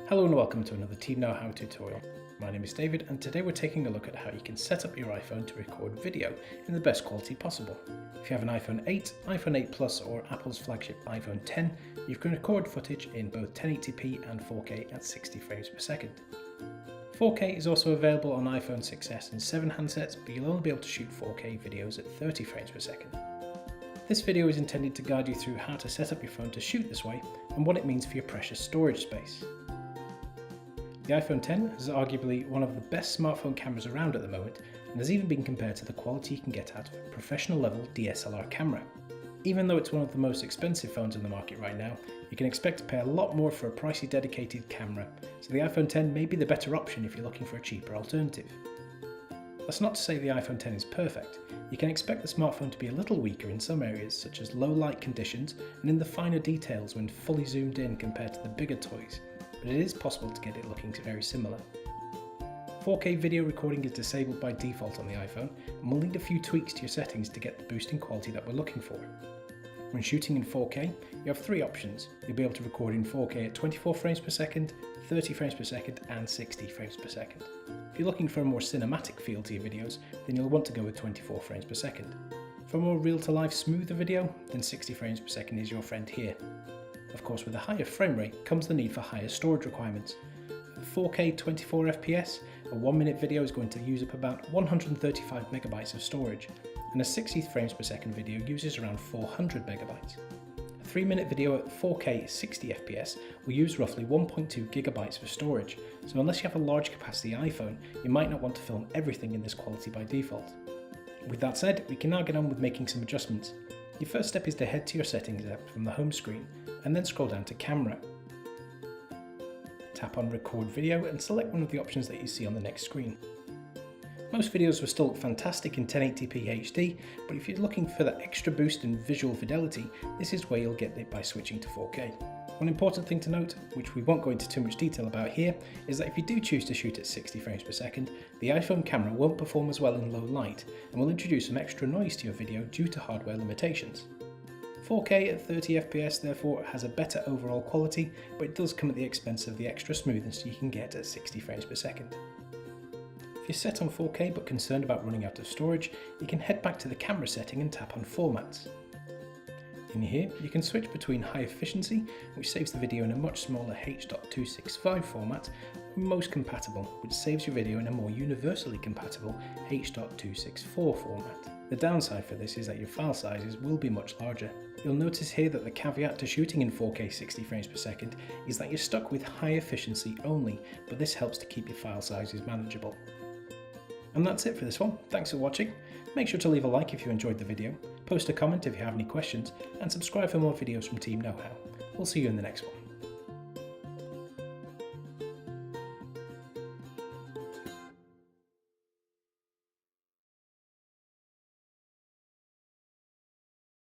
Hello and welcome to another Team Knowhow tutorial. My name is David and today we're taking a look at how you can set up your iPhone to record video in the best quality possible. If you have an iPhone 8, iPhone 8 Plus or Apple's flagship iPhone 10, you can record footage in both 1080p and 4K at 60 frames per second. 4K is also available on iPhone 6s and 7 handsets, but you'll only be able to shoot 4K videos at 30 frames per second. This video is intended to guide you through how to set up your phone to shoot this way and what it means for your precious storage space. The iPhone 10 is arguably one of the best smartphone cameras around at the moment and has even been compared to the quality you can get out of a professional level DSLR camera. Even though it's one of the most expensive phones in the market right now, you can expect to pay a lot more for a pricey dedicated camera, so the iPhone 10 may be the better option if you're looking for a cheaper alternative. That's not to say the iPhone 10 is perfect. You can expect the smartphone to be a little weaker in some areas such as low light conditions and in the finer details when fully zoomed in compared to the bigger toys, but it is possible to get it looking very similar. 4K video recording is disabled by default on the iPhone and will need a few tweaks to your settings to get the boost in quality that we're looking for. When shooting in 4K, you have three options. You'll be able to record in 4K at 24 frames per second, 30 frames per second and 60 frames per second. If you're looking for a more cinematic feel to your videos, then you'll want to go with 24 frames per second. For a more real-to-life smoother video, then 60 frames per second is your friend here. Of course, with a higher frame rate comes the need for higher storage requirements. At 4K 24 FPS, a 1 minute video is going to use up about 135 megabytes of storage, and a 60 frames per second video uses around 400 megabytes. A 3 minute video at 4K 60 FPS will use roughly 1.2 gigabytes for storage, so unless you have a large capacity iPhone, you might not want to film everything in this quality by default. With that said, we can now get on with making some adjustments. Your first step is to head to your settings app from the home screen and then scroll down to camera. Tap on record video and select one of the options that you see on the next screen. Most videos will still look fantastic in 1080p HD, but if you're looking for that extra boost in visual fidelity, this is where you'll get it by switching to 4K. One important thing to note, which we won't go into too much detail about here, is that if you do choose to shoot at 60 frames per second, the iPhone camera won't perform as well in low light and will introduce some extra noise to your video due to hardware limitations. 4K at 30 FPS therefore has a better overall quality, but it does come at the expense of the extra smoothness you can get at 60 frames per second. If you're set on 4K but concerned about running out of storage, you can head back to the camera setting and tap on Formats. In here, you can switch between high efficiency, which saves the video in a much smaller H.265 format, and most compatible, which saves your video in a more universally compatible H.264 format. The downside for this is that your file sizes will be much larger. You'll notice here that the caveat to shooting in 4K 60 frames per second is that you're stuck with high efficiency only, but this helps to keep your file sizes manageable. And that's it for this one. Thanks for watching. Make sure to leave a like if you enjoyed the video, post a comment if you have any questions, and subscribe for more videos from Team Knowhow. We'll see you in the next one.